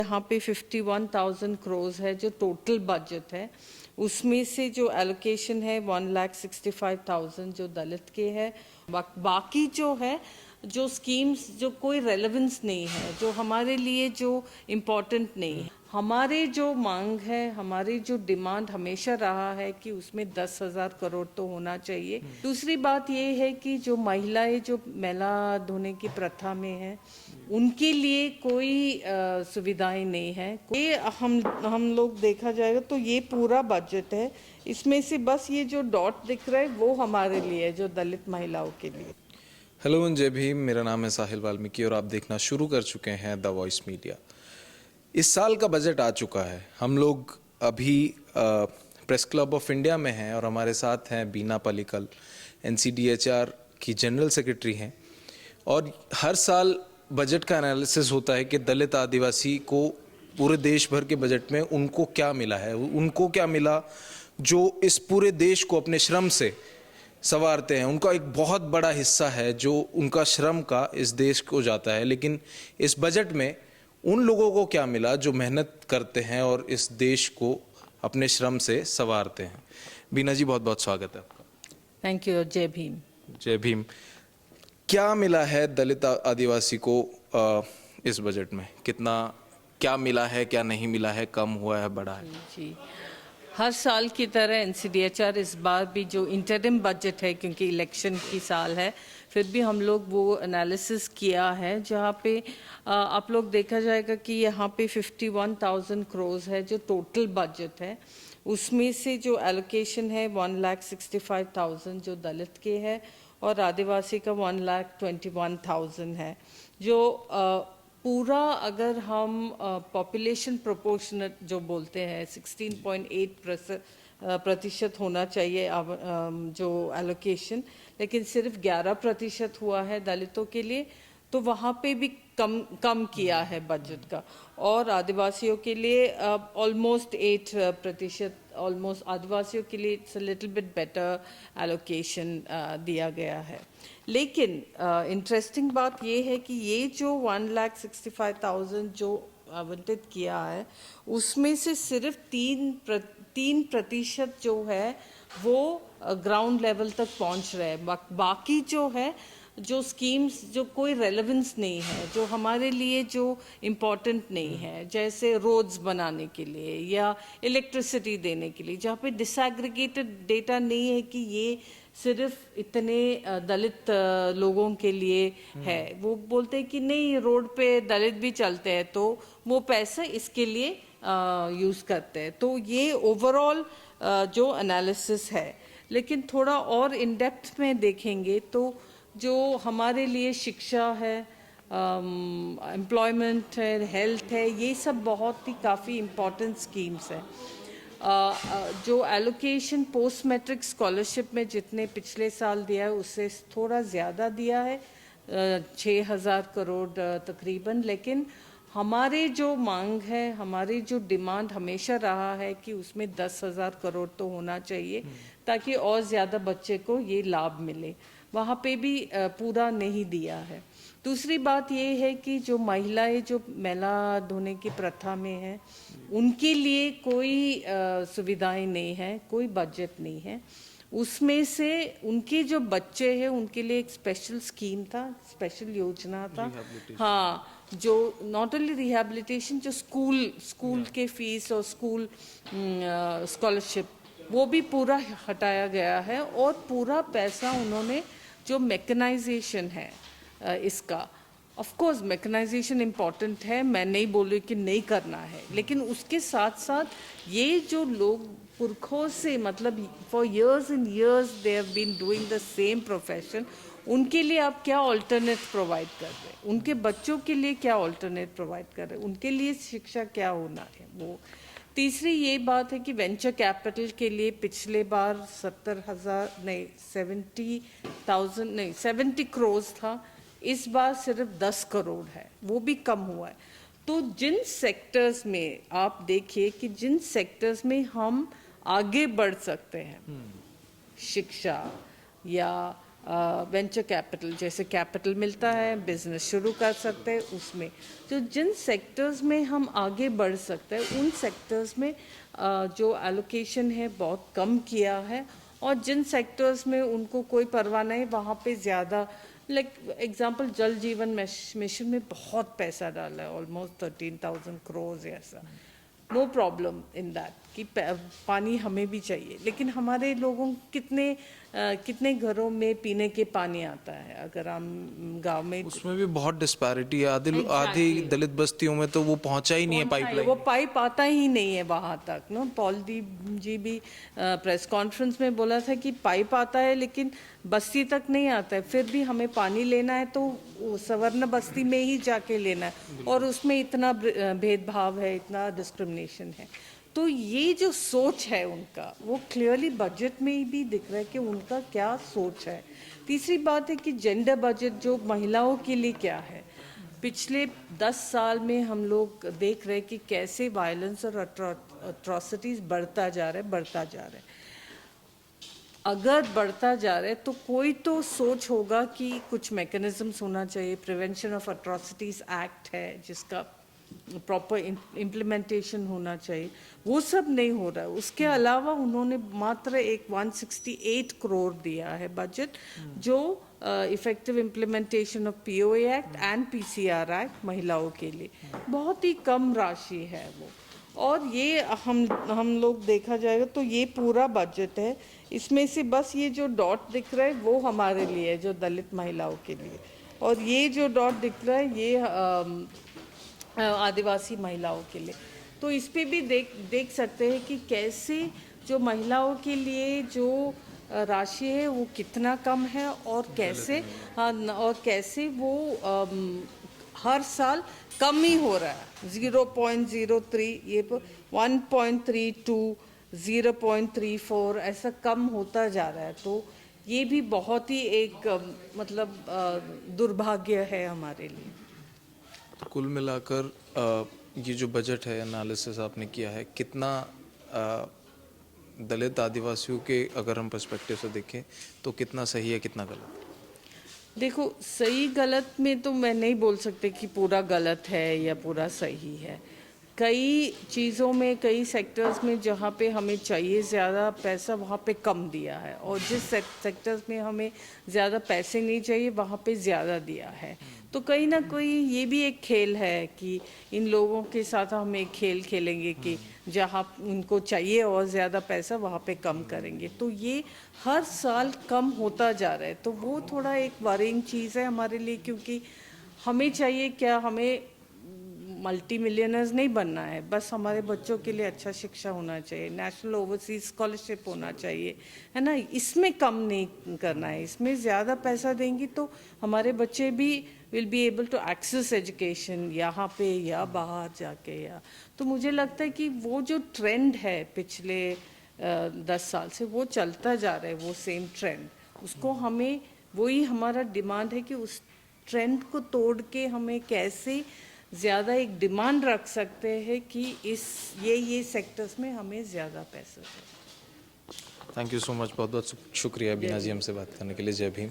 यहाँ पे 51,000 करोड़ है जो टोटल बजट है, उसमें से जो एलोकेशन है 1,65,000 जो दलित के है। बाकी जो है जो स्कीम्स जो कोई रेलेवेंस नहीं है, जो हमारे लिए जो इम्पोर्टेंट नहीं है। हमारे जो मांग है, हमारी जो डिमांड हमेशा रहा है कि उसमें 10,000 करोड़ तो होना चाहिए। दूसरी बात ये है कि जो महिलाएं जो मैला धोने की प्रथा में है, उनके लिए कोई सुविधाएं नहीं है। ये हम लोग देखा जाएगा तो ये पूरा बजट है, इसमें से बस ये जो डॉट दिख रहा है वो हमारे लिए है, जो दलित महिलाओं के लिए। हेलो जय भीम, मेरा नाम है साहिल वाल्मीकि और आप देखना शुरू कर चुके हैं द वॉइस मीडिया। इस साल का बजट आ चुका है। हम लोग अभी प्रेस क्लब ऑफ इंडिया में हैं और हमारे साथ हैं बीना पलिकल, NCDHR की जनरल सेक्रेटरी हैं। और हर साल बजट का एनालिसिस होता है कि दलित आदिवासी को पूरे देश भर के बजट में उनको क्या मिला है, उनको क्या मिला जो इस पूरे देश को अपने श्रम से संवारते हैं। उनका एक बहुत बड़ा हिस्सा है जो उनका श्रम का इस देश को जाता है। लेकिन इस बजट में उन लोगों को क्या मिला जो मेहनत करते हैं और इस देश को अपने श्रम से संवारते हैं। बीना जी, बहुत बहुत स्वागत है आपका। Thank you. जय भीम। जय भीम। क्या मिला है दलित आदिवासी को इस बजट में? कितना क्या मिला है, क्या नहीं मिला है, कम हुआ है, बढ़ा है? जी, हर साल की तरह NCDHR इस बार भी जो इंटरिम बजट है, क्योंकि इलेक्शन की साल है, फिर भी हम लोग वो एनालिसिस किया है, जहाँ पे आप लोग देखा जाएगा कि यहाँ पे 51,000 करोड़ है जो टोटल बजट है, उसमें से जो एलोकेशन है 1,65,000 जो दलित के है और आदिवासी का 1,21,000 है। जो पूरा अगर हम पॉपुलेशन प्रोपोर्शनेट जो बोलते हैं 16.8% होना चाहिए जो एलोकेशन, लेकिन सिर्फ 11% हुआ है दलितों के लिए, तो वहाँ पे भी कम किया है बजट का। और आदिवासियों के लिए ऑलमोस्ट 8%, ऑलमोस्ट आदिवासियों के लिए it's a little bit better allocation दिया गया है। लेकिन इंटरेस्टिंग बात ये है कि ये जो 1,65,000 जो आवंटित किया है, उसमें से सिर्फ 3% जो है वो ग्राउंड लेवल तक पहुंच रहे हैं। बाकी जो है जो स्कीम्स जो कोई रेलेवेंस नहीं है, जो हमारे लिए जो इम्पोर्टेंट नहीं है, जैसे रोड्स बनाने के लिए या इलेक्ट्रिसिटी देने के लिए, जहाँ पे डिसएग्रीगेटेड डेटा नहीं है कि ये सिर्फ इतने दलित लोगों के लिए है। वो बोलते हैं कि नहीं, रोड पे दलित भी चलते हैं, तो वो पैसा इसके लिए यूज़ करते हैं। तो ये ओवरऑल जो एनालिसिस है। लेकिन थोड़ा और इन डेप्थ में देखेंगे तो जो हमारे लिए शिक्षा है, एम्प्लॉयमेंट है, हेल्थ है, ये सब बहुत ही काफ़ी इम्पॉर्टेंट स्कीम्स हैं। जो एलोकेशन पोस्ट मैट्रिक स्कॉलरशिप में जितने पिछले साल दिया है उससे थोड़ा ज़्यादा दिया है, 6,000 करोड़ तकरीबन। लेकिन हमारे जो मांग है, हमारी जो डिमांड हमेशा रहा है कि उसमें 10,000 करोड़ तो होना चाहिए, ताकि और ज़्यादा बच्चे को ये लाभ मिले। वहाँ पे भी पूरा नहीं दिया है। दूसरी बात ये है कि जो महिलाएं जो मैला धोने की प्रथा में है, उनके लिए कोई सुविधाएं नहीं है, कोई बजट नहीं है। उसमें से उनके जो बच्चे हैं उनके लिए एक स्पेशल स्कीम था, स्पेशल योजना था। हाँ, जो नॉट ओनली रिहैबिलिटेशन, जो स्कूल के फीस और स्कूल स्कॉलरशिप, वो भी पूरा हटाया गया है। और पूरा पैसा उन्होंने जो मैकेनाइजेशन है इसका, ऑफ कोर्स मैकेनाइजेशन इम्पॉर्टेंट है, मैं नहीं बोल रही कि नहीं करना है, लेकिन उसके साथ साथ ये जो लोग पुरखों से, मतलब for years and years they have been doing the same profession, उनके लिए आप क्या ऑल्टरनेट प्रोवाइड कर रहे हैं, उनके बच्चों के लिए क्या ऑल्टरनेट प्रोवाइड कर रहे हैं, उनके लिए शिक्षा क्या होना है वो। तीसरी ये बात है कि वेंचर कैपिटल के लिए पिछले बार 70 करोड़ था, इस बार सिर्फ 10 करोड़ है, वो भी कम हुआ है। तो जिन सेक्टर्स में आप देखिए कि जिन सेक्टर्स में हम आगे बढ़ सकते हैं, शिक्षा या वेंचर कैपिटल, जैसे कैपिटल मिलता है, बिजनेस शुरू कर सकते हैं, उसमें जो जिन सेक्टर्स में हम आगे बढ़ सकते हैं उन सेक्टर्स में जो एलोकेशन है बहुत कम किया है, और जिन सेक्टर्स में उनको कोई परवाह नहीं वहाँ पे ज़्यादा, लाइक एग्जांपल जल जीवन मिशन में बहुत पैसा डाला है, ऑलमोस्ट 13,000 करोड़ ऐसा। नो प्रॉब्लम इन दैट कि पानी हमें भी चाहिए, लेकिन हमारे लोगों कितने घरों में पीने के पानी आता है, अगर हम गांव में उसमें भी बहुत डिस्पैरिटी है। आधी दलित बस्तियों में तो वो पहुंचा ही नहीं है पाइपलाइन। वो पाइप आता ही नहीं है वहाँ तक ना। पॉलदीप जी भी प्रेस कॉन्फ्रेंस में बोला था कि पाइप आता है लेकिन बस्ती तक नहीं आता है, फिर भी हमें पानी लेना है तो सवर्ण बस्ती में ही जाके लेना है, और उसमें इतना भेदभाव है, इतना डिस्क्रिमिनेशन है। तो ये जो सोच है उनका, वो क्लियरली बजट में ही भी दिख रहा है कि उनका क्या सोच है। तीसरी बात है कि जेंडर बजट जो महिलाओं के लिए क्या है, पिछले 10 साल में हम लोग देख रहे हैं कि कैसे वायलेंस और अट्रॉसिटीज बढ़ता जा रहा है। अगर बढ़ता जा रहा है तो कोई तो सोच होगा कि कुछ मैकेनिज्म्स होना चाहिए। प्रिवेंशन ऑफ अट्रॉसिटीज एक्ट है जिसका प्रॉपर इम्प्लीमेंटेशन होना चाहिए, वो सब नहीं हो रहा है। उसके अलावा उन्होंने मात्र एक 168 करोड़ दिया है बजट, जो effective implementation of POA act and PCR act महिलाओं के लिए, बहुत ही कम राशि है वो। और ये हम लोग देखा जाएगा तो ये पूरा बजट है, इसमें से बस ये जो डॉट दिख रहा है वो हमारे लिए है, जो दलित महिलाओं के लिए, और ये जो डॉट दिख रहा है ये आदिवासी महिलाओं के लिए। तो इस पे भी देख सकते हैं कि कैसे जो महिलाओं के लिए जो राशि है वो कितना कम है, और कैसे वो हर साल कम ही हो रहा है। 0.03, ये 1.32, 0.34 ऐसा कम होता जा रहा है। तो ये भी बहुत ही एक मतलब दुर्भाग्य है हमारे लिए। कुल मिलाकर ये जो बजट है, एनालिसिस आपने किया है, कितना दलित आदिवासियों के अगर हम पर्सपेक्टिव से देखें तो कितना सही है, कितना गलत? देखो, सही गलत में तो मैं नहीं बोल सकती कि पूरा गलत है या पूरा सही है। कई चीज़ों में, कई सेक्टर्स में जहाँ पे हमें चाहिए ज़्यादा पैसा वहाँ पे कम दिया है, और जिस सेक्टर्स में हमें ज़्यादा पैसे नहीं चाहिए वहाँ पे ज़्यादा दिया है। तो कहीं ना कहीं ये भी एक खेल है कि इन लोगों के साथ हम एक खेल खेलेंगे कि जहाँ उनको चाहिए और ज़्यादा पैसा वहाँ पे कम करेंगे। तो ये हर साल कम होता जा रहा है, तो वो थोड़ा एक वरिंग चीज़ है हमारे लिए, क्योंकि हमें चाहिए क्या, हमें मल्टी मिलियनर्स नहीं बनना है, बस हमारे बच्चों के लिए अच्छा शिक्षा होना चाहिए, नेशनल ओवरसीज स्कॉलरशिप होना चाहिए, है ना। इसमें कम नहीं करना है, इसमें ज़्यादा पैसा देंगी तो हमारे बच्चे भी will be able to access education यहाँ पे या बाहर जाके। या तो मुझे लगता है कि वो जो ट्रेंड है पिछले 10 साल से वो चलता जा रहा है, वो सेम ट्रेंड, उसको हमें, वही हमारा डिमांड है कि उस ट्रेंड को तोड़ के हमें कैसे ज़्यादा एक डिमांड रख सकते हैं कि ये सेक्टर्स में हमें ज़्यादा पैसा चाहिए। थैंक यू सो मच, बहुत बहुत शुक्रिया बीना जी हमसे बात करने के लिए। जय भीम।